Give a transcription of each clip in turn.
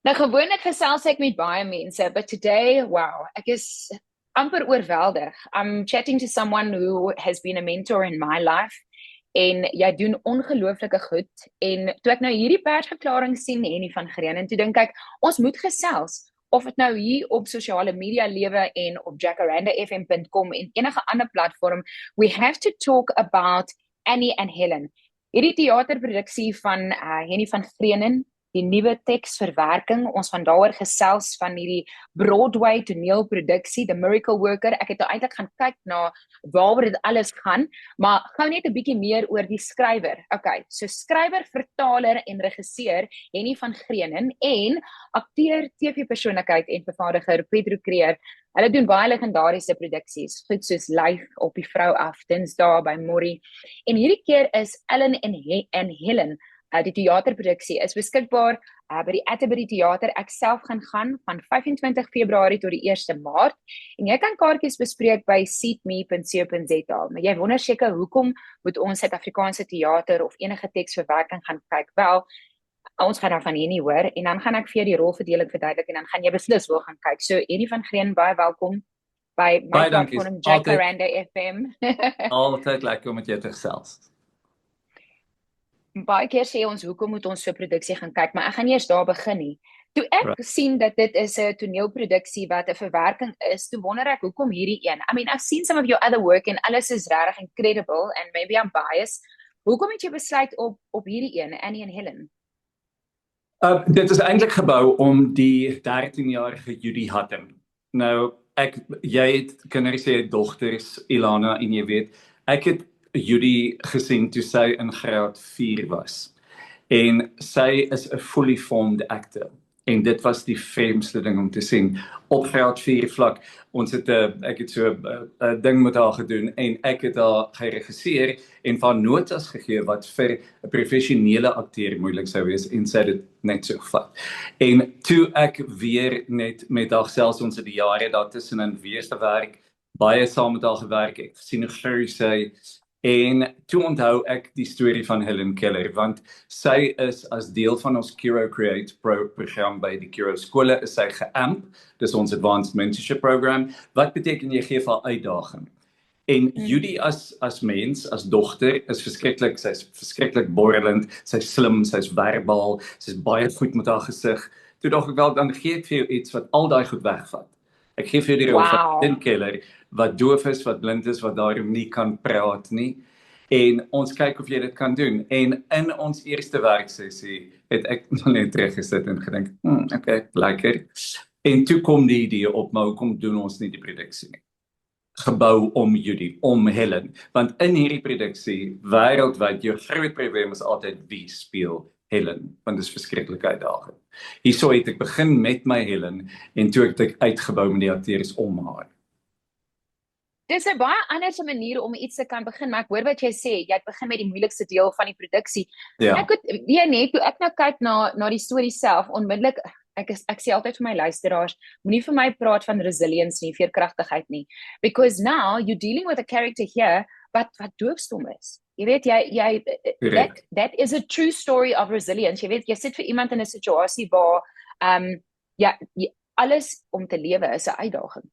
Nou gewoonlik gesels ek met baie mense, but today, wow, ek is amper oorweldig. I'm chatting to someone who has been a mentor in my life en jy doen ongelooflike goed. En toe ek nou hierdie persverklaring sien Henny van Green en toe dink ek, ons moet gesels of dit nou hier op sosiale media lewe en op jacarandafm.com en enige ander platform, we have to talk about Annie and Helen. Hierdie teaterproduksie van Henny van Green, die nuwe teksverwerking, ons van daaroor gesels van hierdie Broadway toneelproduksie, The Miracle Worker. Ek het nou eintlik gaan kyk na waaroor dit alles gaan, maar gou net 'n bietjie meer oor die skrywer. Okay, so skrywer, vertaler en regisseur Henny van Green en akteur, TV-persoonlikheid en vervaardiger Pedro Creer. Hulle doen baie legendariese produksies, goed soos Life op die vrou af, Dinsdae by Morrie. En hierdie keer is Ellen en Helen. Die teaterproduksie is beskikbaar by die Atterbury Theater. Ek self gaan van 25 Februarie tot die 1 Maart. En jy kan kaartjies bespreek by seatme.co.za. Maar jy wonder seker hoekom moet ons Suid-Afrikaanse teater of enige teksverwerking gaan kyk? Wel, ons gaan dan van Henny hoor en dan gaan ek vir jou die rolverdeling verduidelik en dan gaan jy beslis wil gaan kyk. So Henny van Green, baie welkom by my platform Jacaranda FM. Altyd lekker om met jou te gesels. Baie keer sê ons, hoekom moet ons so produksie gaan kyk, maar ek gaan nie eers daar begin nie. Toe ek sien dat dit is 'n toneelproduksie wat 'n verwerking is, toe wonder ek, hoekom hierdie een? I mean, I've seen some of your other work and alles is regtig incredible and maybe I'm biased. Hoekom het jy besluit op hierdie een, Annie and Helen? Dit is eintlik gebou om die 13-jarige Judy Hutton. Nou, jy het kinders, jy het dogters, Ilana, en jy weet, ek het Judy gesien toe sy in graad 4 was. En sy is 'n fully formed actor. En dit was die vreemdste ding om te sien. Op graad 4 vlak, ek het so 'n ding met haar gedoen en ek het haar geregisseer en van notas gegee wat vir 'n professionele akteur moeilik sou wees en sy het dit net so gevat. En toe ek weer net met haar selfs ons het die jare daartussenin weer gewerk, baie saam met haar gewerk, ek gesien hoe groei sy. En toe onthou ek die storie van Helen Keller, want sy is as deel van ons Curo Create program by die Curo skole, is sy geamp, dis ons Advanced Mentorship Program, wat beteken jy gee vir haar uitdaging. En Judy as mens, as dogter, is sy's verskriklik borrelend, sy's slim, sy's verbaal, sy's baie goed met haar gesig. Toe dink ek wel, dan gee ek vir jou iets wat al daai goed wegvat. Ek gee vir jou die rol van Helen Keller, wat doof is, wat blind is, wat daarom nie kan praat nie. En ons kyk of jy dit kan doen. En in ons eerste werksessie het ek net teruggesit en gedink, okay, lekker. En toe kom die idee op, maar hoekom doen ons nie die produksie nie? Gebou om Judy, om Helen. Want in hierdie produksie, wêreldwyd, jou groot probleem is altyd wie speel Helen, want dit is verskriklik uitdagend. Hierso het ek begin met my Helen en toe het ek uitgebou met die akteurs om haar. Dis 'n baie ander manier om iets te kan begin, maar ek hoor wat jy sê, jy het begin met die moeilikste deel van die produksie. Ja. Ek net toe ek nou kyk na die storie self, onmiddellik, ek sê altyd vir my luisteraars, moenie vir my praat van resilience nie, veerkragtigheid nie, because now you're dealing with a character here wat doofstom is. Jy weet, that is a true story of resilience. Jy weet, jy sit vir iemand in 'n situasie waar alles om te lewe is 'n uitdaging.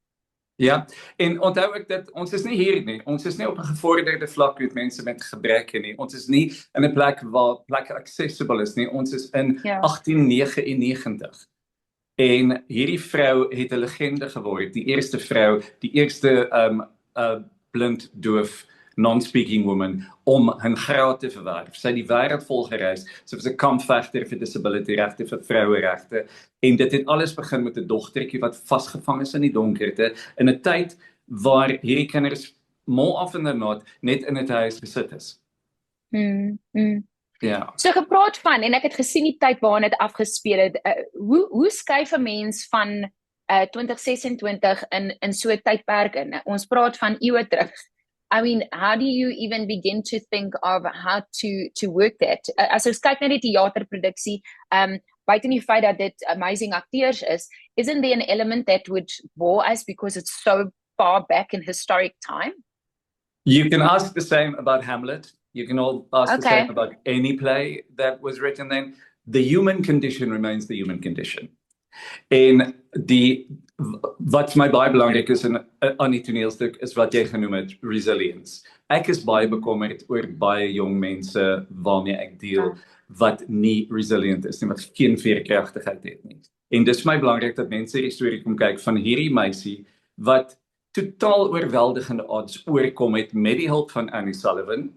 Ja, en onthou ek dat ons is nie hier nie, ons is nie op 'n gevorderde vlak met mense met gebreke nie, ons is nie in 'n plek waar plekke accessible is nie, ons is in 1899. En hierdie vrou het 'n legende geword, die eerste vrou, die eerste blind, doof, non-speaking woman om 'n graad te verwerf. Sy het die wêreld vol gereis, sy was 'n kampvegter vir disability regte, vir vroueregte, en dit het alles begin met 'n dogtertjie wat vasgevang is in die donkerte, in 'n tyd waar hierdie kinders more often than not net in 'n huis gesit is. Ja. So gepraat van, en ek het gesien die tyd waarin dit afgespeel het, hoe skuif 'n mens van 2026 in so 'n tydperk in? Ons praat van eeue terug. I mean, how do you even begin to think of how to work that? As ons kyk na die theaterproduksie, buiten die feit dat dit amazing acteurs is, isn't there an element that would bore us because it's so far back in historic time? You can ask the same about Hamlet. You can all ask the same about any play that was written then. The human condition remains the human condition. En wat vir my baie belangrik is aan die toneelstuk is wat jy genoem het, resilience. Ek is baie bekommerd oor baie jong mense waarmee ek deel wat nie resilient is nie, wat geen veerkragtigheid het nie. En dis vir my belangrik dat mense die storie kom kyk van hierdie meisie wat totaal oorweldigende odds oorkom het met die hulp van Annie Sullivan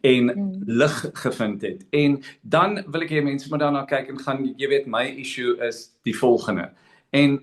en lig gevind het. En dan wil ek hê mense moet daarna kyk en gaan, jy weet, my issue is die volgende. En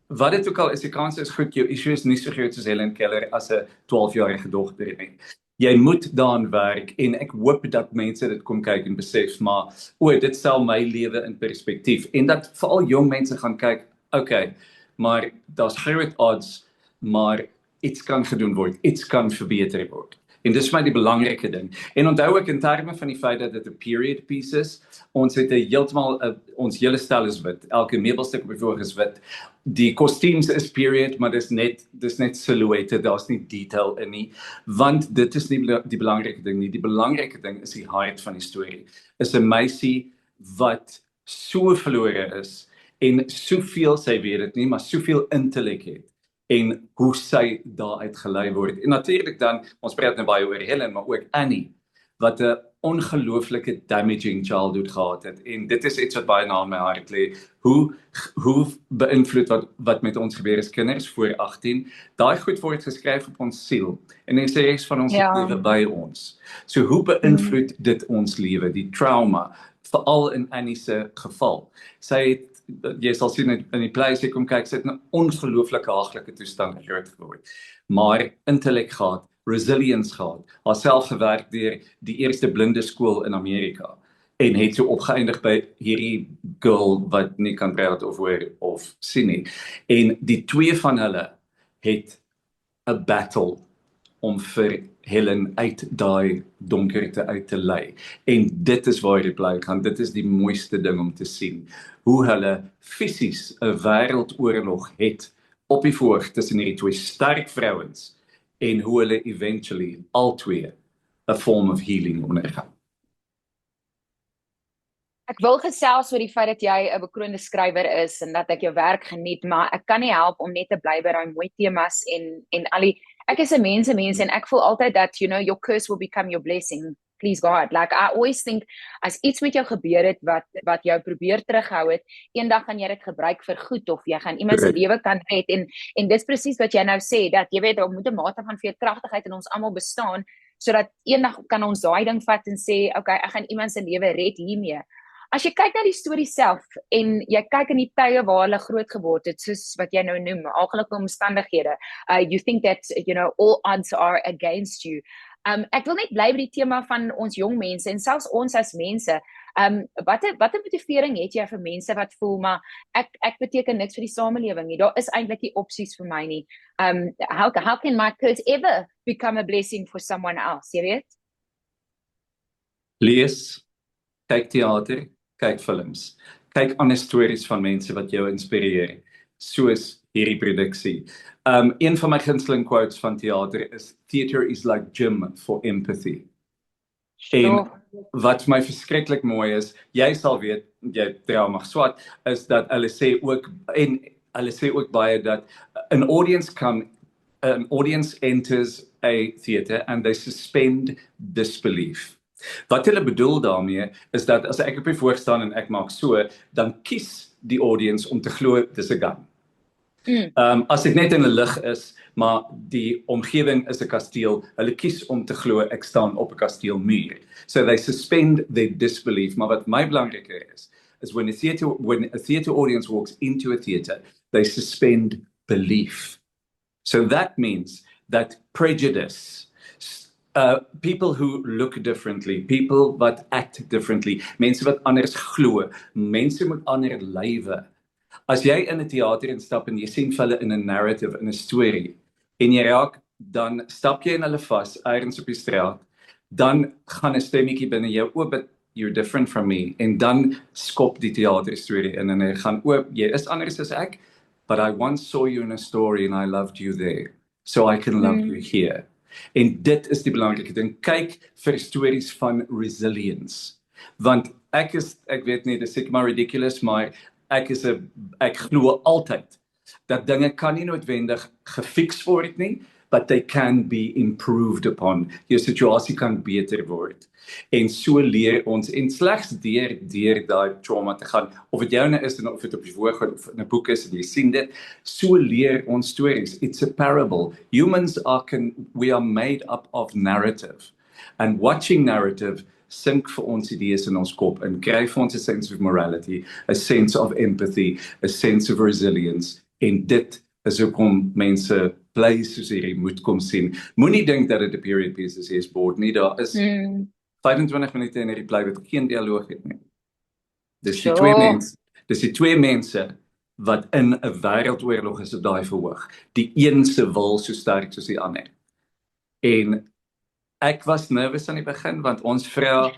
wat dit ook al is, die kans is goed, jou issue is nie so groot soos Helen Keller as 'n 12-jarige dogter nie. Jy moet daaraan werk en ek hoop dat mense dit kom kyk en besef, maar dit stel my lewe in perspektief. En dat veral jong mense gaan kyk, okay, maar daar's groot odds, maar iets kan gedoen word, iets kan verbeter word. En dis vir my die belangrike ding. En onthou ek in terme van die feit dat dit 'n period piece is, ons het heeltemal, ons hele stel is wit, elke meubelstuk op die vloer is wit. Die kostuums is period, maar dis net silhouette, daar's nie detail in nie, want dit is nie die belangrike ding nie. Die belangrike ding is die hart van die storie. Is 'n meisie wat so verlore is en soveel, sy weet dit nie, maar soveel intellek het en hoe sy daaruit gelei word. En natuurlik dan, ons praat nou baie oor Helen, maar ook Annie, wat 'n ongelooflike damaging childhood gehad het. En dit is iets wat baie na my hart lê. Hoe beïnvloed wat met ons gebeur as kinders voor 18, daai goed word geskryf op ons siel. En die res van ons lewe by ons. So hoe beïnvloed dit ons lewe, die trauma, veral in Annie se geval. Sy het, jy sal sien in die play, sy kom kyk, sy het 'n ongelooflike haaglike toestand groot geword. Maar intellek gehad, resilience gehad, haarself gewerk deur die eerste blinde skool in Amerika en het so opgeëindig by hierdie girl wat nie kan praat of hoor of sien nie. En die twee van hulle het 'n battle om vir Helen uit daai donkerte uit te lei. En dit is waar dit bly gaan. Dit is die mooiste ding om te sien. Hoe hulle fisies 'n wêreldoorlog het op die voorg tussen hierdie twee sterk vrouens en hoe hulle eventually al twee 'n form of healing ondergaan. Ek wil gesels oor die feit dat jy 'n bekroonde skrywer is en dat ek jou werk geniet, maar ek kan nie help om net te bly by daai mooi temas en al die ek is 'n mens en ek voel altyd dat your curse will become your blessing. Please God. Like I always think as iets met jou gebeur het wat jou probeer terughou het, eendag gaan jy dit gebruik vir goed of jy gaan iemand se lewe kan red en dis presies wat jy nou sê dat jy weet daar moet 'n mate van veerkragtigheid in ons almal bestaan sodat eendag kan ons daai ding vat en sê okay, ek gaan iemand se lewe red hiermee. As jy kyk na die storie self en jy kyk in die tye waar hulle groot geword het, soos wat jy nou noem, ongelukkige omstandighede, you think that all odds are against you. Ek wil net bly by die tema van ons jong mense en selfs ons as mense. Watter motivering het jy vir mense wat voel maar ek beteken niks vir die samelewing nie. Daar is eintlik nie opsies vir my nie. How can my curse ever become a blessing for someone else, jy weet? Lees, kyk teater, kyk films, kyk ander stories van mense wat jou inspireer, soos hierdie produksie. Een van my gunsteling quotes van teater is, theater is like gym for empathy. En wat my verskriklik mooi is, jy sal weet, jy trauma swat, is dat hulle sê ook baie dat an audience enters a theater and they suspend disbelief. Wat hulle bedoel daarmee is dat as ek op die voor staan en ek maak so, dan kies die audience om te glo dis 'n gun. As ek net in 'n lig is, maar die omgewing is 'n kasteel, hulle kies om te glo ek staan op 'n kasteelmuur. So they suspend their disbelief. Maar wat my belangriker is when a theater audience walks into a theater, they suspend belief. So that means that prejudice, people who look differently, people wat act differently, mense wat anders glo, mense met ander lywe. As jy in 'n teater instap en jy sien vir hulle in 'n narrative, in 'n storie, en jy raak, dan stap jy in hulle vas, ergens op die straat, dan gaan 'n stemmetjie binne jou, but you're different from me, en dan skop die teaterstorie in, en hy gaan, jy is anders as ek, but I once saw you in a story and I loved you there, so I can love you here. En dit is die belangrike ding, kyk vir stories van resilience, want ek weet nie, dis seker maar ridiculous, maar ek glo altyd dat dinge kan nie noodwendig gefiks word nie, but they can be improved upon. Jou situasie kan beter word. En so leer ons, en slegs deur daai trauma te gaan, of dit joune is, en of dit op die voorgrond of in 'n boek is, en jy sien dit, so leer ons stories. It's a parable. We are made up of narrative. And watching narrative sink vir ons idees in ons kop en kry vir ons 'n sense of morality, a sense of empathy, a sense of resilience, en dit is hoekom mense plays soos hierdie moet kom sien. Moenie dink dat dit 'n period piece is board nie, daar is 25 minute in hierdie play wat geen dialoog het nie. Dis die twee mense wat in 'n wêreldoorlog is op daai verhoog. Die een se wil so sterk soos die ander. En ek was nervous aan die begin, want ons vroue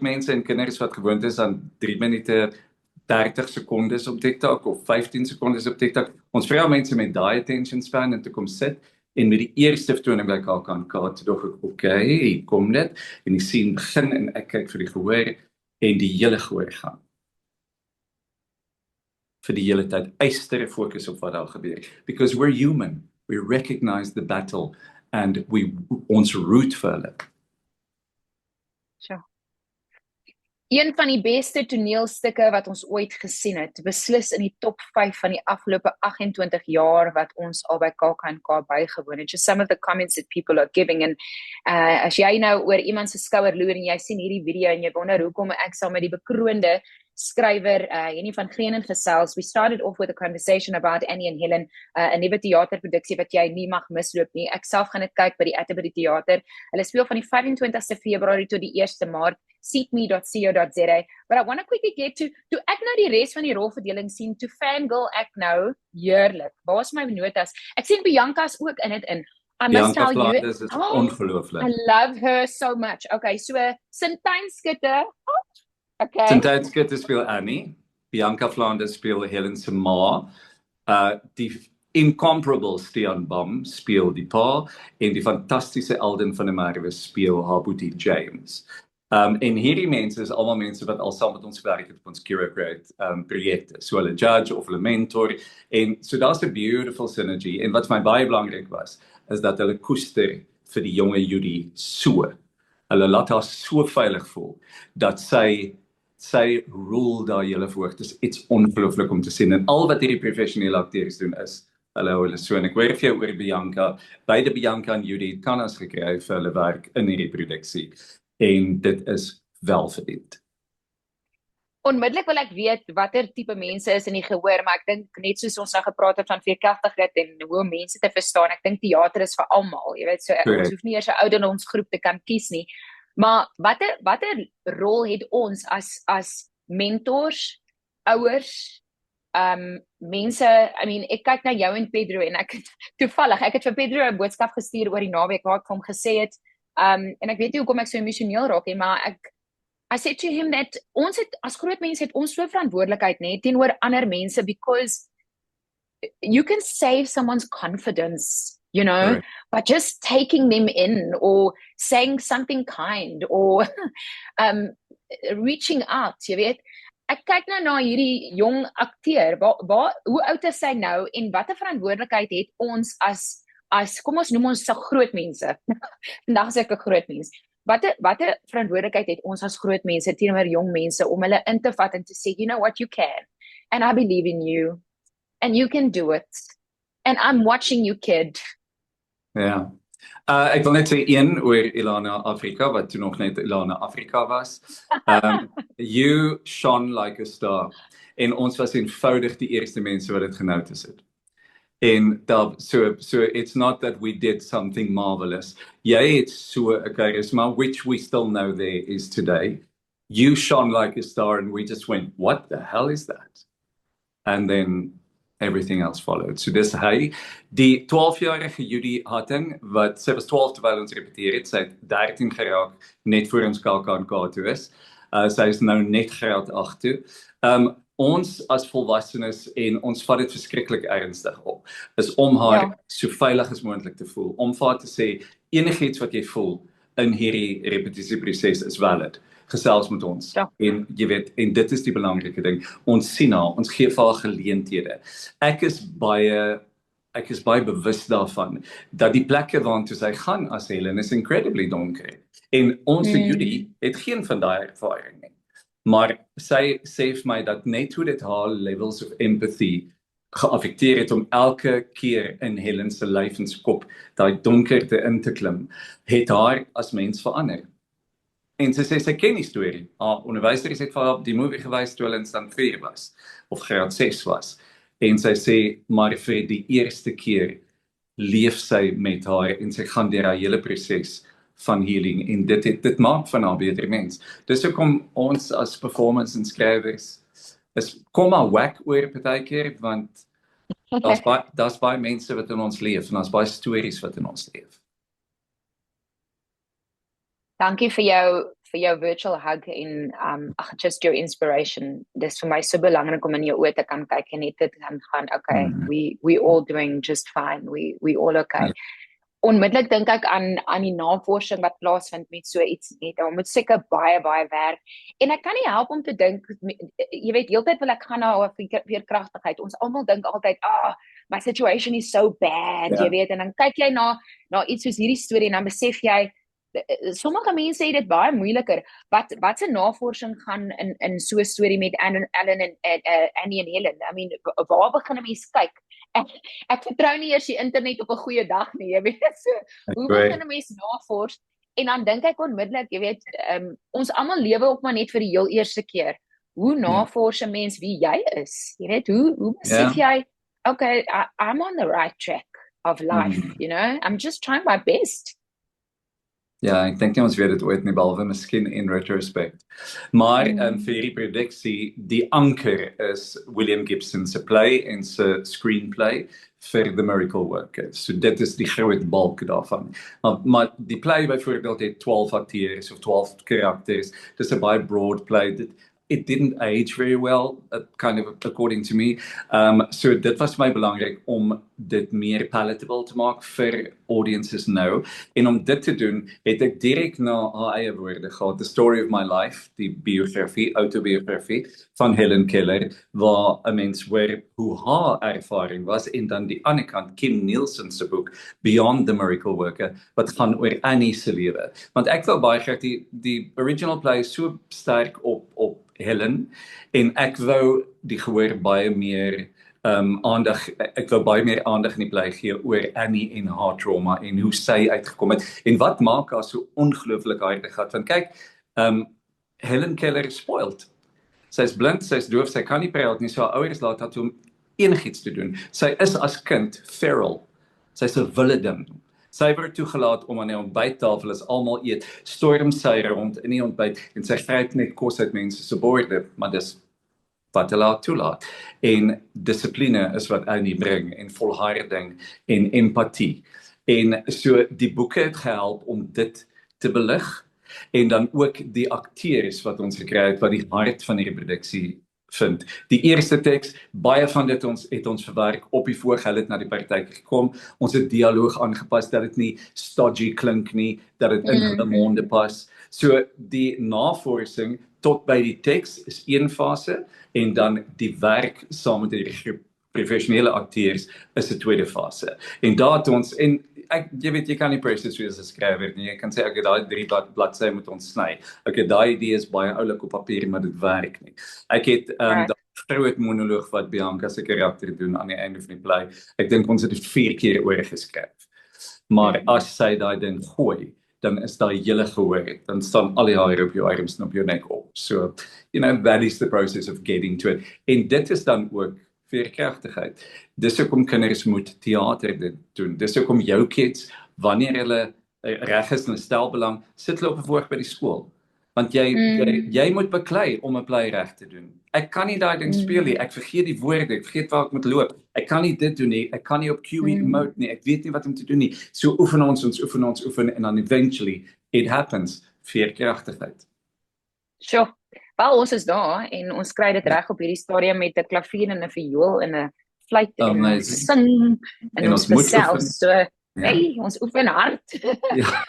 mense en kinders wat gewoond is aan 3 minute 30 sekondes op TikTok of 15 sekondes op TikTok. Ons vra mense met daai attention span en te kom sit en met die eerste vertoning by KAK, toe dog ek, okay, kom dit, en die scene begin en ek kyk vir die gehoor en die hele gehoor gaan. Vir die hele tyd eistere fokus op wat daar gebeur. Because we're human, we recognize the battle and ons root vir hulle. Sure. Een van die beste toneelstukke wat ons ooit gesien het, beslis in die top 5 van die afgelope 28 jaar wat ons al by KAK bygewoon het. Just some of the comments that people are giving, en as jy nou oor iemand se skouer loer en jy sien hierdie video en jy wonder hoekom ek saam met die bekroonde skrywer Jenny van Greenen gesels. We started off with a conversation about Annie and Helen, 'n nuwe teaterproduksie wat jy nie mag misloop nie. Ek self gaan dit kyk by die Atterbury Theater. Hulle speel van die 25ste Februarie tot die 1ste Maart, seatme.co.za. But I want to quickly get to ek nou die res van die rolverdeling sien, to fangirl ek nou, heerlik. Waar is my notas? Ek sien Bianca's ook in dit in. I must tell you, is ongelooflik. I love her so much. Okay, so Sintyn Skutte, okay. Sintyn Skutte speel Annie, Bianca Flanders speel Helen se ma, die incomparable Stian Bom speel die pa, en die fantastiese Alden van der Merwe speel haar boetie James. En hierdie mense is allemaal mense wat al saam met ons werk het op ons Curate projekte, so hulle judge of hulle mentor, en so daar's 'n beautiful synergy, en wat vir my baie belangrik was, is dat hulle koester vir die jonge Judy so. Hulle laat haar so veilig voel, dat sy rol daar hele verhoog. Dis iets ongelooflik om te sien, en al wat hierdie professionele akteurs doen is, hulle so, en ek hoor vir jou oor Bianca, beide Bianca en Judy kan as gekry vir hulle werk in hierdie produksie, en dit is welverdiend. Onmiddellik wil ek weet watter tipe mense is in die gehoor, maar ek dink net soos ons nou gepraat het van veerkragtigheid en hoe om mense te verstaan, ek dink theater is vir almal, jy weet, so ons hoef nie eers 'n ouderdomsgroep te kan kies nie, maar watter rol het ons as mentors, ouers, mense, ek kyk na jou en Pedro, en ek het vir Pedro 'n boodskap gestuur oor die naweek waar ek vir hom gesê het, en ek weet nie hoekom ek so emosioneel raak nie, maar I said to him that ons het, as groot mense het ons so verantwoordelikheid net teenoor ander mense, because you can save someone's confidence, you know, right, by just taking them in, or saying something kind, or reaching out, jy weet. Ek kyk nou na hierdie jong akteur, hoe oud is hy nou, en watter verantwoordelikheid het ons as kom ons noem ons so groot mense, vandag is ek 'n groot mens, watter verantwoordelikheid het ons as groot mense teenoor jong mense, om hulle in te vat en te sê, you know what, you can, and I believe in you, and you can do it, and I'm watching you, kid. Ja, ek wil net sê oor Ilana Afrika, wat toe nog net Ilana Afrika was. You shone like a star, en ons was eenvoudig die eerste mense wat dit genotice het. En so it's not that we did something marvelous. Jy het so 'n charisma, which we still know there is today. You shone like a star, and we just went, what the hell is that? And then everything else followed. So dis hy, die 12-jarige Judy Hatting, wat sy was 12 terwyl ons repeteer het, sy het 13 geraak, net voor ons KAK toe is. Sy is nou net graad 8 toe. Ons as volwassenes, en ons vat dit verskriklik ernstig op, is om haar so veilig as moontlik te voel, om vir haar te sê, enigiets wat jy voel in hierdie repetisieproses is valid. gesels met ons. Ja. En jy weet, en dit is die belangrike ding. Ons sien haar, ons gee vir haar geleenthede. Ek is baie bewus daarvan dat die plekke waartoe sy gaan as Helen is incredibly donker. En ons vir Judy het geen van daai ervaring nie. Maar sy sê vir my dat net hoe dit haar levels of empathy geaffekteer het om elke keer in Helen se lyf en se kop daai donkerte in te klim, het haar as mens verander. En sy sê sy ken die storie. Haar onderwyser het vir haar die movie gewys toe hulle in stand 4 was, of graad 6 was. En sy sê, maar vir die eerste keer leef sy met haar en sy gaan deur haar hele proses van healing en dit maak van haar 'n beter mens. Dis hoekom ons as performance en skrywers is kom maar whack oor partykeer want daar's baie mense wat in ons leef en daar's baie stories wat in ons leef. Dankie vir jou virtual hug en just your inspiration. Dis vir my so belangrik om in jou oë te kan kyk en net te kan gaan, okay, we all doing just fine. We all okay. Onmiddellik dink ek aan die navorsing wat plaasvind met so iets net. Daar moet seker baie werk. En ek kan nie help om te dink, jy weet, heeltyd wil ek gaan na veerkragtigheid. Ons almal dink altyd, my situation is so bad, jy weet, en dan kyk jy na iets soos hierdie storie en dan besef jy, sommige mense het dit baie moeiliker. Wat se navorsing gaan in so 'n storie met Ellen en Annie en Helen? I mean, waar begin 'n mens kyk? Ek vertrou nie eers die internet op 'n goeie dag nie, jy weet. So, hoe begin 'n mens navors? En dan dink ek onmiddellik, jy weet, ons almal lewe ook maar net vir die heel eerste keer. Hoe navors 'n mens wie jy is? Jy weet, hoe besef jy, okay, I'm on the right track of life, you know? I'm just trying my best. Ja, ek dink nie ons weet dit ooit nie, behalwe miskien in retrospect. Maar vir hierdie produksie, die anker is William Gibson se play en se screenplay vir The Miracle Worker. So dit is die groot bulk daarvan. Maar die play byvoorbeeld het 12 akteurs of 12 karakters. Dis 'n baie broad play. It didn't age very well, kind of according to me. So dit was vir my belangrik om dit meer palatable te maak vir audiences nou. En om dit te doen, het ek direk na haar eie woorde gehad, The Story of My Life, die autobiografie van Helen Keller, waar 'n mens hoor hoe haar ervaring was, en dan die ander kant, Kim Nielsen se boek, Beyond the Miracle Worker, wat gaan oor Annie se lewe. Want ek wil baie graag die original play is so sterk op Helen, en ek wou die gehoor baie meer aandag, ek wou baie meer aandag in die play gee oor Annie en haar trauma en hoe sy uitgekom het en wat maak haar so ongelooflik hartig gehad. Want kyk, Helen Keller is spoiled. Sy's blind, sy's doof, sy kan nie praat nie, so haar ouers laat haar toe om enigiets te doen. Sy is as kind feral. Sy's 'n wilde ding. Sy word toegelaat om aan die ontbyttafel as almal eet, storm sy rond in die ontbyt en sy gryp net kos uit mense se borde, maar dis wat hulle toelaat. En dissipline is wat Annie bring en volharding en empatie. En so die boeke het gehelp om dit te belig en dan ook die akteurs wat ons gekry het wat die hart van die produksie vind. Die eerste teks, baie van dit het ons verwerk op die voorg, hulle het na die partytjie gekom, ons het dialoog aangepas, dat dit nie stodgy klink nie, dat dit in hulle monde pas. So die navorsing tot by die teks is een fase, en dan die werk saam met die groep professionele akteurs is 'n tweede fase. En daar het ons, en jy weet, jy kan nie presies soos 'n skrywer nie, jy kan sê, okay, daai 3 bladsye moet ons sny. Okay, daai idee is baie oulik op papier, maar dit werk nie. Ek het die groot monoloog wat Bianca se karakter doen aan die einde van die play, ek dink ons het dit 4 keer oorgeskryf. Maar as sy daai ding gooi, dan is daai hele gehoor, dan staan al die hare op jou arms en op jou nek op. So, that is the process of getting to it. En dit is dan ook veerkragtigheid. Dis hoekom kinders moet teater dit doen. Dis hoekom jou kids, wanneer hulle reg is en stel belang, sit hulle op 'n voorg by die skool. Want jy moet beklei om 'n play reg te doen. Ek kan nie daai ding speel nie, ek vergeet die woorde, ek vergeet waar ek moet loop. Ek kan nie dit doen nie, ek kan nie op cue emote nie, ek weet nie wat om te doen nie. So oefen oefen, en dan eventually, it happens, veerkragtigheid. Sure. Wel, ons is daar, en ons kry dit reg op hierdie stadium met 'n klavier en 'n viool en 'n fluit en ons sing, en ons gesels, so, hey, ons oefen hard. Ja.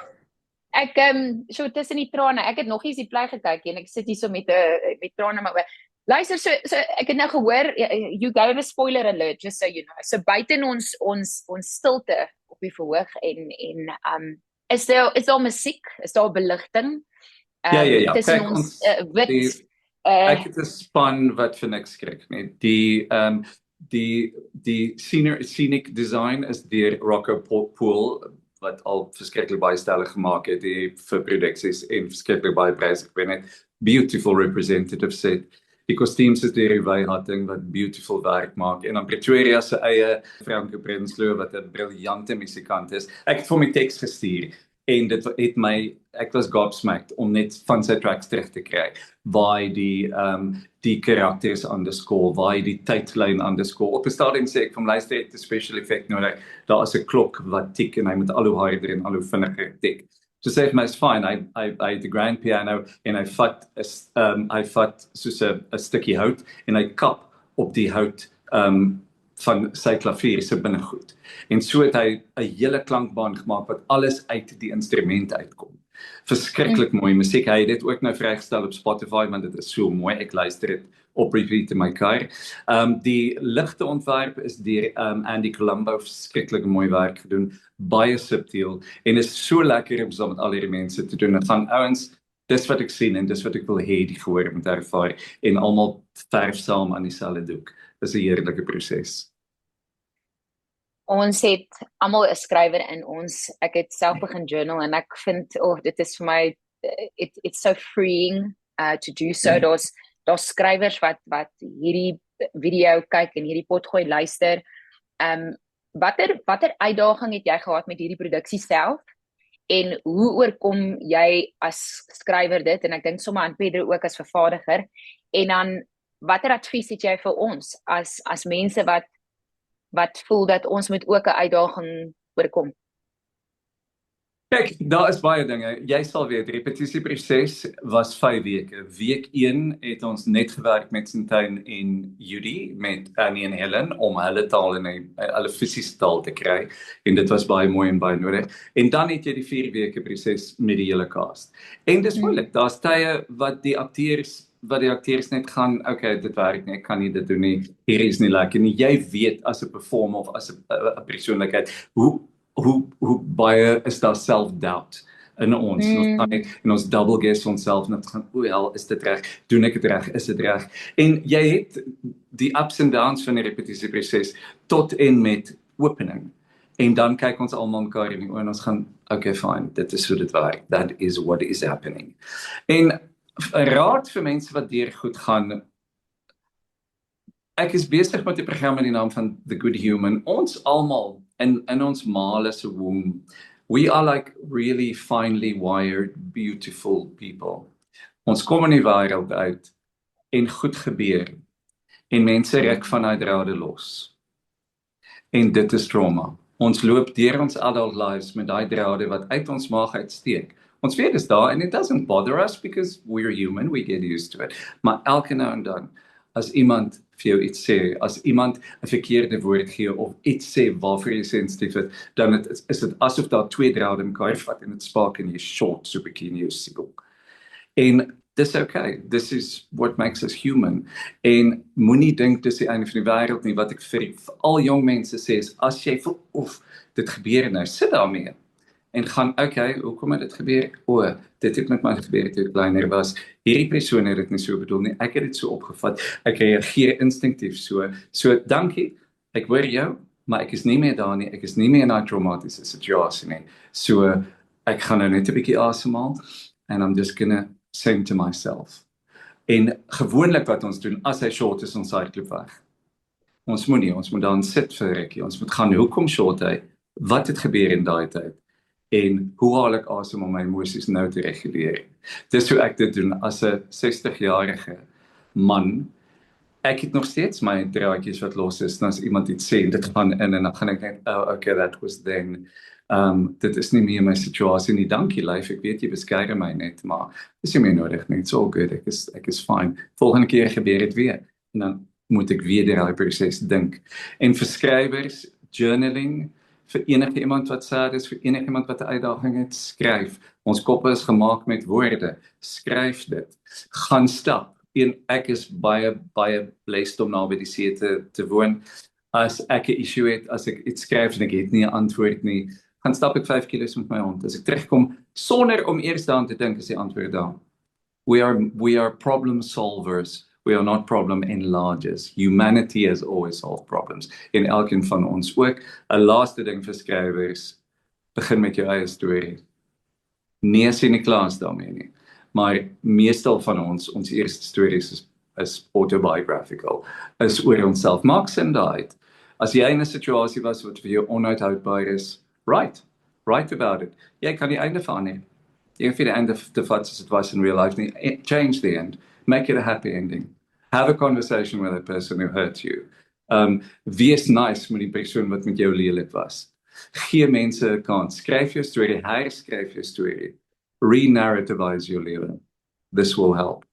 Ek so tussen die trane, ek het nog eens die plek gekyk en ek sit hier so met trane in my oë. Luister, so ek het nou gehoor, you gave a spoiler alert, just so you know. So buite in ons stilte op die verhoog en is daar musiek, is daar beligting? Ja. Tussen Kyk, ons die, wit ek het 'n span wat vir niks skrik nie. Die scenic design is deur Rocco Pool wat al verskriklik baie stelle gemaak het vir produksies en verskriklik baie pryse gewen het. Beautiful representative set. Die kostuums is deur Ray Hatting wat beautiful werk maak en dan Pretoria se eie Franke Prinsloo wat 'n briljante musikant is. Ek het vir my teks gestuur en dit het my ek was gobsmacked om net van sy tracks terug te kry waar die karakters underscore, waar die tydlyn underscore. Op 'n stadium sê ek van luister het 'n special effect nodig. Daar is 'n klok wat tik en hy moet al hoe harder en al hoe vinniger tik. So sê vir my is fine. I the grand piano en hy vat soos 'n stukkie hout en hy kap op die hout van sy klavier se binnegoed. En so het hy 'n hele klankbaan gemaak wat alles uit die instrument uitkom. Verskriklik mooi musiek. Hy het dit ook nou vrygestel op Spotify want dit is so mooi. Ek luister dit op repeat in my kar. Die ligte ontwerp is deur Andy Colombo, verskriklik mooi werk gedoen, baie subtiel en is so lekker om saam met al hierdie mense te doen. Dit gaan ouens, dis wat ek sien en dis wat ek wil hê die gehoor moet ervaar en almal verf saam aan dieselfde doek. Dis 'n heerlike proses. Ons het almal 'n skrywer in ons. Ek het self begin journal en ek vind dit is vir my it's so freeing to do so. Daar's skrywers wat hierdie video kyk en hierdie potgooi luister. Watter uitdaging het jy gehad met hierdie produksie self? En hoe oorkom jy as skrywer dit? En ek dink sommer aan Pedro ook as vervaardiger. En dan watter advies het jy vir ons as mense wat voel dat ons moet ook 'n uitdaging oorkom? Kijk, daar is baie dinge. Jy sal weet, die repetisieproses was 5 weke. Week 1 het ons net gewerk met Sintyn en Judy, met Annie en Helen, om hulle taal en hulle fisiese taal te kry. En dit was baie mooi en baie nodig. En dan het jy die 4 weke proses met die hele cast. En dis moeilik. Daar's tye wat die akteurs net gaan, okay, dit werk nie, ek kan nie dit doen nie, hier is nie lekker nie. Jy weet as 'n performer of as 'n persoonlikheid, hoe baie is daar self-doubt in ons. En ons double guess onsself en ons gaan, wel, is dit reg? Doen ek dit reg? Is dit reg? En jy het die ups and downs van die repetisieproses tot en met opening. En dan kyk ons almal mekaar in die oë en ons gaan, okay, fine, dit is hoe dit werk. That is what is happening. En 'n raad vir mense wat deur goed gaan. Ek is besig met 'n program met die naam van The Good Human. Ons almal in ons male se womb, we are like really finely wired, beautiful people. Ons kom in die wêreld uit en goed gebeur. En mense ruk van daai drade los. En dit is trauma. Ons loop deur ons adult lives met daai drade wat uit ons maag uitsteek. Ons weet dis daar and it doesn't bother us because we're human, we get used to it. Maar elke nou en dan, as iemand vir jou iets sê, as iemand 'n verkeerde woord gee of iets sê waarvoor jy sensitief is, dan is dit asof daar 2 drade mekaar vat en dit spark in jou short so 'n bietjie in jou siel. En dis okay, this is what makes us human. En moenie dink dis die einde van die wêreld nie. Wat ek vir al jong mense sê is, as jy voel, dit gebeur nou, sit daarmee. En gaan, okay, hoekom het dit gebeur? Dit het met my gebeur toe ek kleiner was. Hierdie persoon het dit nie so bedoel nie. Ek het dit so opgevat. Ek reageer instinktief so. So, dankie. Ek hoor jou, maar ek is nie meer daar nie. Ek is nie meer in 'n traumatiese situasie nie. So, ek gaan nou net 'n bietjie asemhaal and I'm just gonna sing to myself. En gewoonlik wat ons doen, as hy short is, ons hardloop weg. Ons moet dan sit vir 'n rukkie. Ons moet gaan, hoekom short hy? Wat het gebeur in daai tyd? En hoe haal ek asem om my emosies nou te reguleer? Dis hoe ek dit doen as 'n 60-jarige man. Ek het nog steeds my draadjies wat los is, en as iemand iets sê, dit gaan in, en dan gaan ek net, okay, that was then. Dit is nie meer my situasie nie, dankie lyf, ek weet jy beskerm my net, maar is nie meer nodig nie, it's all good, ek is fine. Volgende keer gebeur dit weer, en dan moet ek weer daai proses dink. En vir skrywers, journaling, vir enige iemand wat sad is, vir enige iemand wat 'n uitdaging het, skryf. Ons koppe is gemaak met woorde. Skryf dit. Gaan stap. Ek is baie blessed om naby die see te woon. As ek 'n issue het, as ek iets skryf en ek het nie 'n antwoord nie, gaan stap ek 5 kilos met my hond. As ek terugkom sonder om eers daaraan te dink, is die antwoord daar. We are problem solvers. We are not problem enlargers. Humanity has always solved problems. En elkeen van ons ook. 'n Laaste ding vir skrywers, begin met jou eie storie. Nee, as jy nie klaar is daarmee nie. Maar meestal van ons eerste stories is autobiographical, is oor onsself. Maak sin daaruit. As jy in 'n situasie was wat vir jou onuithoudbaar is, write about it. Jy kan die einde verander. Jy hoef nie die einde te vat soos dit was in real life nie. Change the end. Make it a happy ending. Have a conversation with a person who hurt you. Wees nice met die persoon wat met jou lelik was. Gee mense 'n kans. Skryf jou storie, herskryf jou storie. Re-narrativize your lewe. This will help.